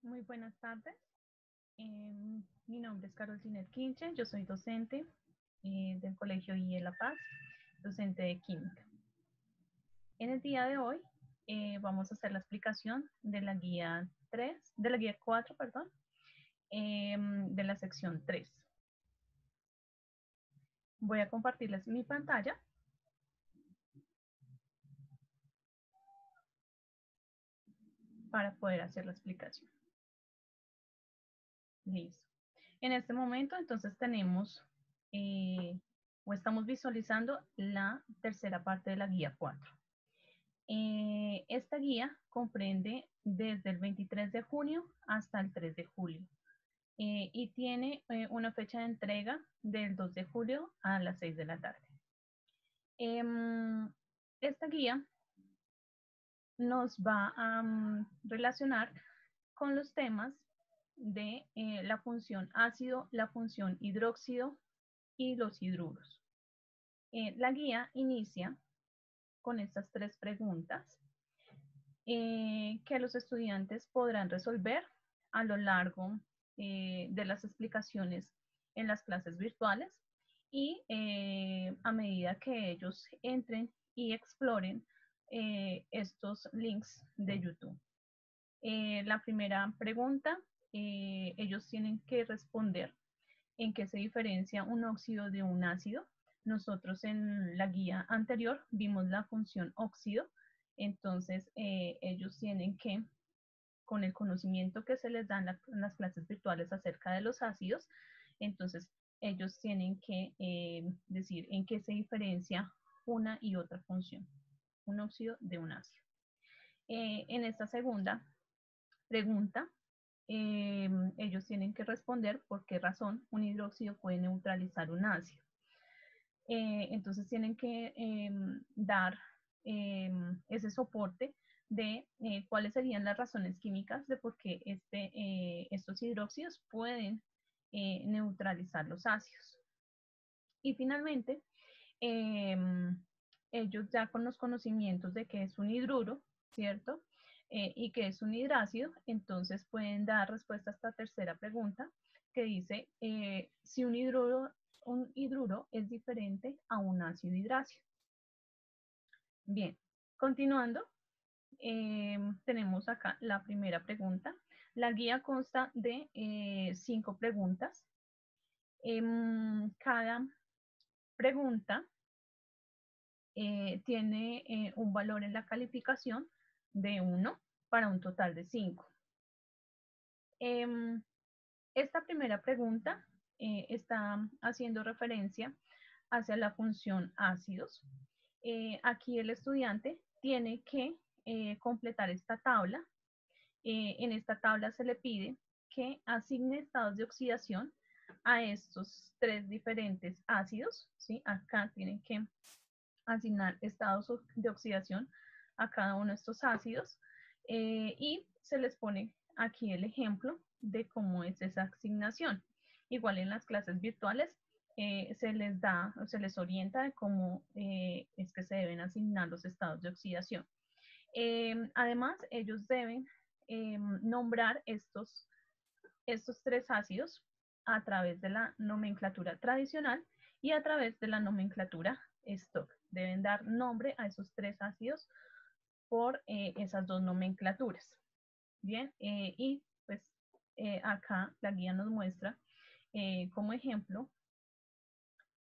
Muy buenas tardes. Mi nombre es Carol Tiner Quinche, yo soy docente del Colegio IE La Paz, docente de química. En el día de hoy vamos a hacer la explicación de la guía 3, de la guía 4, perdón, de la sección 3. Voy a compartirles mi pantalla para poder hacer la explicación. Listo. En este momento, entonces, tenemos o estamos visualizando la tercera parte de la guía 4. Esta guía comprende desde el 23 de junio hasta el 3 de julio y tiene una fecha de entrega del 2 de julio a las 6 de la tarde. Esta guía nos va a relacionar con los temas de la función ácido, la función hidróxido y los hidruros. La guía inicia con estas tres preguntas que los estudiantes podrán resolver a lo largo de las explicaciones en las clases virtuales y a medida que ellos entren y exploren estos links de YouTube. La primera pregunta, ellos tienen que responder en qué se diferencia un óxido de un ácido. Nosotros en la guía anterior vimos la función óxido, entonces ellos tienen que, con el conocimiento que se les da en las clases virtuales acerca de los ácidos, entonces ellos tienen que decir en qué se diferencia una y otra función, un óxido de un ácido. En esta segunda pregunta, ellos tienen que responder por qué razón un hidróxido puede neutralizar un ácido. Entonces tienen que dar ese soporte de cuáles serían las razones químicas de por qué estos hidróxidos pueden neutralizar los ácidos. Y finalmente, ellos ya con los conocimientos de qué es un hidruro, ¿cierto? Y qué es un hidrácido, entonces pueden dar respuesta a esta tercera pregunta que dice si un hidruro es diferente a un ácido hidrácido. Bien, continuando, tenemos acá la primera pregunta. La guía consta de 5 preguntas. Cada pregunta tiene un valor en la calificación de 1 para un total de 5. Esta primera pregunta está haciendo referencia hacia la función ácidos. Aquí el estudiante tiene que completar esta tabla. En esta tabla se le pide que asigne estados de oxidación a estos tres diferentes ácidos, ¿sí? Acá tienen que asignar estados de oxidación a cada uno de estos ácidos y se les pone aquí el ejemplo de cómo es esa asignación. Igual en las clases virtuales se les da, se les orienta de cómo es que se deben asignar los estados de oxidación. Además, ellos deben nombrar estos tres ácidos a través de la nomenclatura tradicional y a través de la nomenclatura stock. Deben dar nombre a esos tres ácidos por esas dos nomenclaturas. Bien, y pues acá la guía nos muestra como ejemplo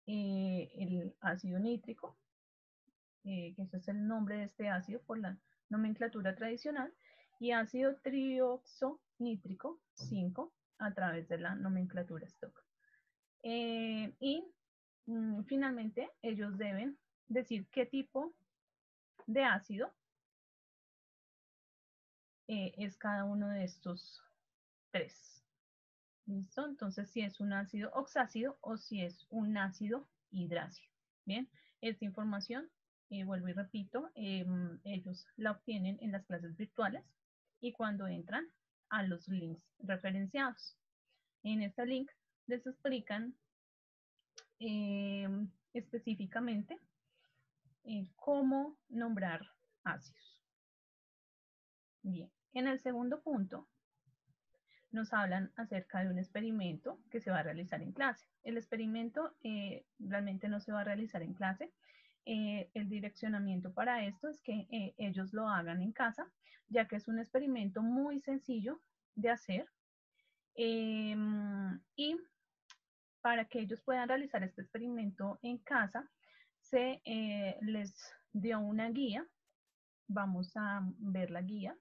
el ácido nítrico, que ese es el nombre de este ácido por la nomenclatura tradicional, y ácido trioxonítrico 5 a través de la nomenclatura stock. Y finalmente ellos deben decir qué tipo de ácido es cada uno de estos tres. ¿Listo? Entonces, si es un ácido oxácido o si es un ácido hidrácido. Bien, esta información, vuelvo y repito, ellos la obtienen en las clases virtuales y cuando entran a los links referenciados. En este link les explican específicamente cómo nombrar ácidos. Bien, en el segundo punto nos hablan acerca de un experimento que se va a realizar en clase. El experimento realmente no se va a realizar en clase. El direccionamiento para esto es que ellos lo hagan en casa, ya que es un experimento muy sencillo de hacer. Y para que ellos puedan realizar este experimento en casa, se les dio una guía. Vamos a ver la guía.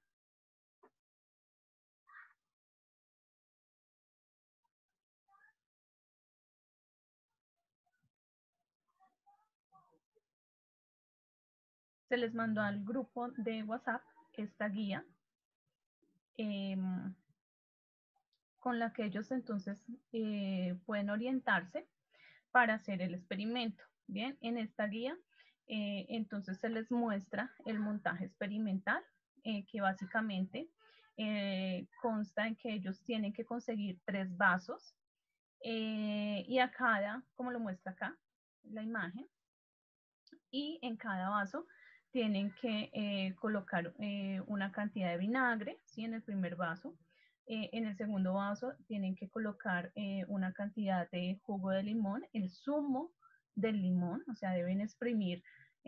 Se les mandó al grupo de WhatsApp esta guía con la que ellos entonces pueden orientarse para hacer el experimento. Bien, en esta guía entonces se les muestra el montaje experimental, que básicamente consta en que ellos tienen que conseguir 3 vasos y a cada, como lo muestra acá, la imagen, y en cada vaso tienen que colocar una cantidad de vinagre, ¿sí? En el primer vaso. En el segundo vaso tienen que colocar una cantidad de jugo de limón, el zumo del limón, o sea, deben exprimir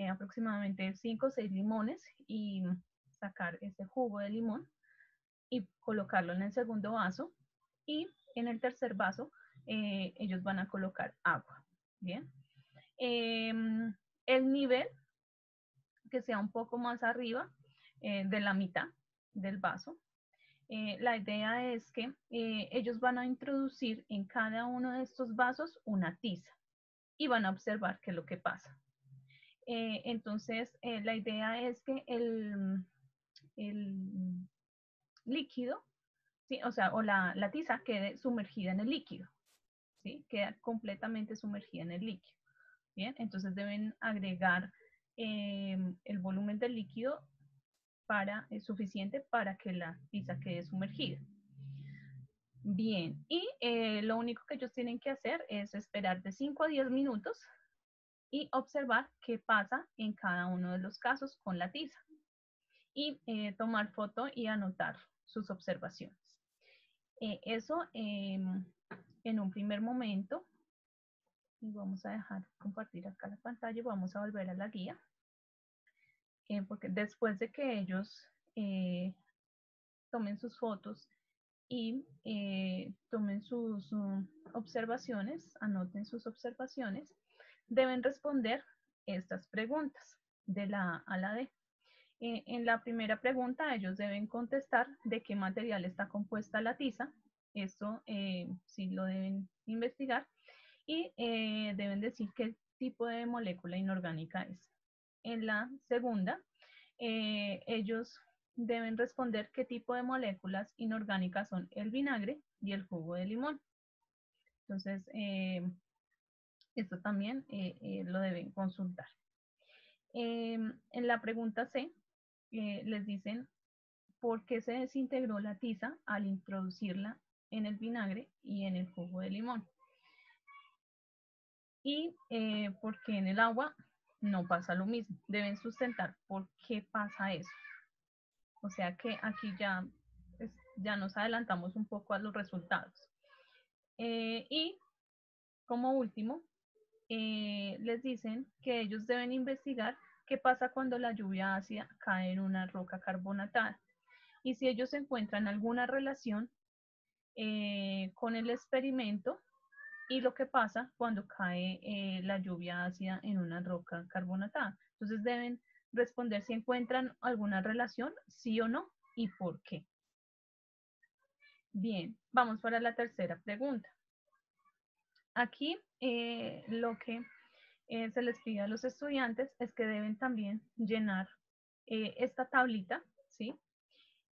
aproximadamente 5 o 6 limones y sacar ese jugo de limón y colocarlo en el segundo vaso. Y en el tercer vaso ellos van a colocar agua. Bien. El nivel que sea un poco más arriba de la mitad del vaso. La idea es que ellos van a introducir en cada uno de estos vasos una tiza y van a observar qué es lo que pasa. Entonces, la idea es que el líquido, ¿sí? O sea, o la tiza quede sumergida en el líquido, ¿sí? Queda completamente sumergida en el líquido. Bien, entonces deben agregar el volumen del líquido es suficiente para que la tiza quede sumergida. Bien, y lo único que ellos tienen que hacer es esperar de 5 a 10 minutos y observar qué pasa en cada uno de los casos con la tiza. Y tomar foto y anotar sus observaciones. Eso en un primer momento. Y vamos a dejar compartir acá la pantalla y vamos a volver a la guía. Porque después de que ellos tomen sus fotos y tomen sus observaciones, anoten sus observaciones, deben responder estas preguntas de la A a la D. En la primera pregunta ellos deben contestar de qué material está compuesta la tiza. Esto sí lo deben investigar y deben decir qué tipo de molécula inorgánica es. En la segunda, ellos deben responder qué tipo de moléculas inorgánicas son el vinagre y el jugo de limón. Entonces, esto también lo deben consultar. En la pregunta C, les dicen por qué se desintegró la tiza al introducirla en el vinagre y en el jugo de limón. Y por qué en el agua no pasa lo mismo. Deben sustentar por qué pasa eso. O sea que aquí ya nos adelantamos un poco a los resultados. Y como último, les dicen que ellos deben investigar qué pasa cuando la lluvia ácida cae en una roca carbonatada. Y si ellos encuentran alguna relación con el experimento y lo que pasa cuando cae la lluvia ácida en una roca carbonatada. Entonces deben responder si encuentran alguna relación, sí o no, y por qué. Bien, vamos para la tercera pregunta. Aquí lo que se les pide a los estudiantes es que deben también llenar esta tablita, ¿sí?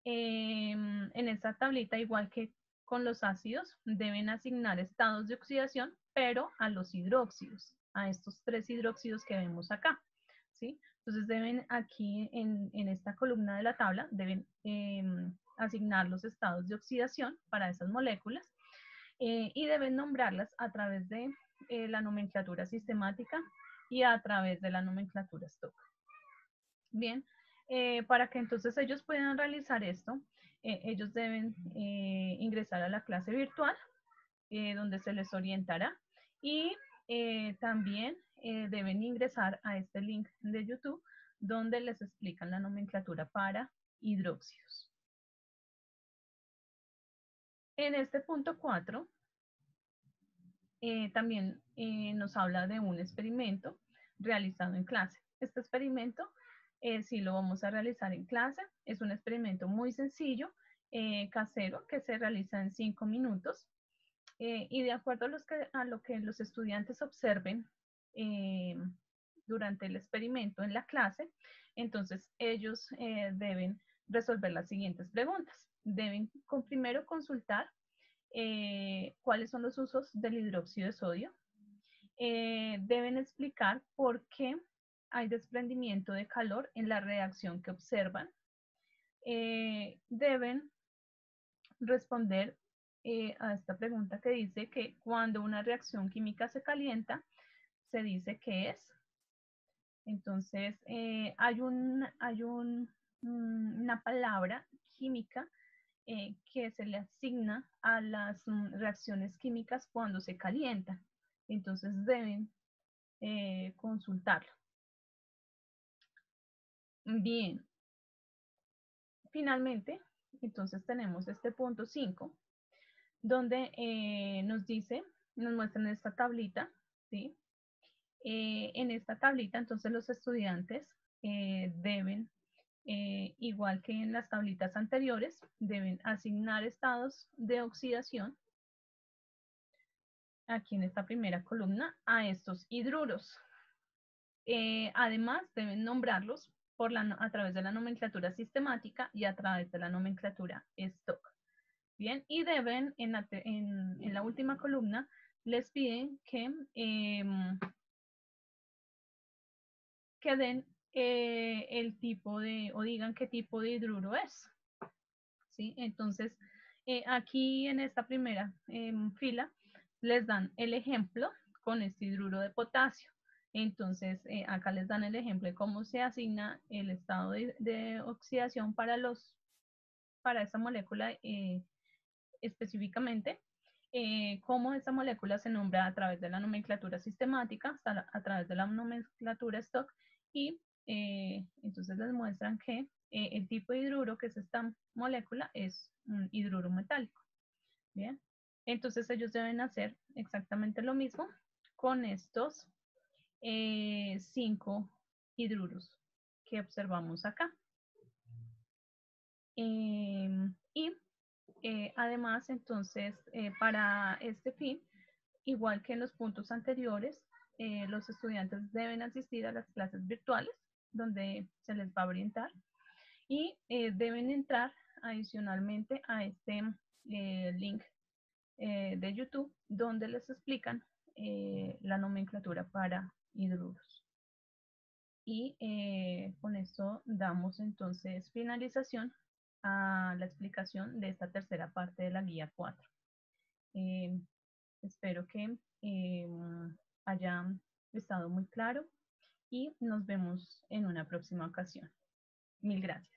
En esta tablita, igual que con los ácidos, deben asignar estados de oxidación, pero a los hidróxidos, a estos 3 hidróxidos que vemos acá, ¿sí? Entonces deben aquí en esta columna de la tabla, deben asignar los estados de oxidación para esas moléculas y deben nombrarlas a través de la nomenclatura sistemática y a través de la nomenclatura stock. Bien, para que entonces ellos puedan realizar esto, ellos deben ingresar a la clase virtual donde se les orientará y también deben ingresar a este link de YouTube donde les explican la nomenclatura para hidróxidos. En este punto 4 también nos habla de un experimento realizado en clase. Este experimento sí lo vamos a realizar en clase. Es un experimento muy sencillo, casero, que se realiza en 5 minutos. Y de acuerdo a lo que los estudiantes observen durante el experimento en la clase, entonces ellos deben resolver las siguientes preguntas. Deben primero consultar cuáles son los usos del hidróxido de sodio. Deben explicar por qué hay desprendimiento de calor en la reacción que observan. Deben responder a esta pregunta que dice que cuando una reacción química se calienta, se dice que es. Entonces, hay una palabra química que se le asigna a las reacciones químicas cuando se calientan. Entonces, deben consultarlo. Bien. Finalmente, entonces tenemos este punto 5, donde nos muestran esta tablita, ¿sí? En esta tablita, entonces los estudiantes deben, igual que en las tablitas anteriores, deben asignar estados de oxidación, aquí en esta primera columna, a estos hidruros. Además, deben nombrarlos a través de la nomenclatura sistemática y a través de la nomenclatura stock. Bien, y deben, en la última columna, les piden que den el tipo de, o digan qué tipo de hidruro es. ¿Sí? Entonces, aquí en esta primera fila, les dan el ejemplo con este hidruro de potasio. Entonces, acá les dan el ejemplo de cómo se asigna el estado de oxidación para esta molécula específicamente, cómo esta molécula se nombra a través de la nomenclatura sistemática, a través de la nomenclatura stock, y entonces les muestran que el tipo de hidruro que es esta molécula es un hidruro metálico. Bien, entonces ellos deben hacer exactamente lo mismo con estos 5 hidruros que observamos acá. Y además, entonces, para este fin, igual que en los puntos anteriores, los estudiantes deben asistir a las clases virtuales donde se les va a orientar y deben entrar adicionalmente a este link de YouTube donde les explican la nomenclatura para hidruros. Y con esto damos entonces finalización a la explicación de esta tercera parte de la guía 4. Espero que haya estado muy claro y nos vemos en una próxima ocasión. Mil gracias.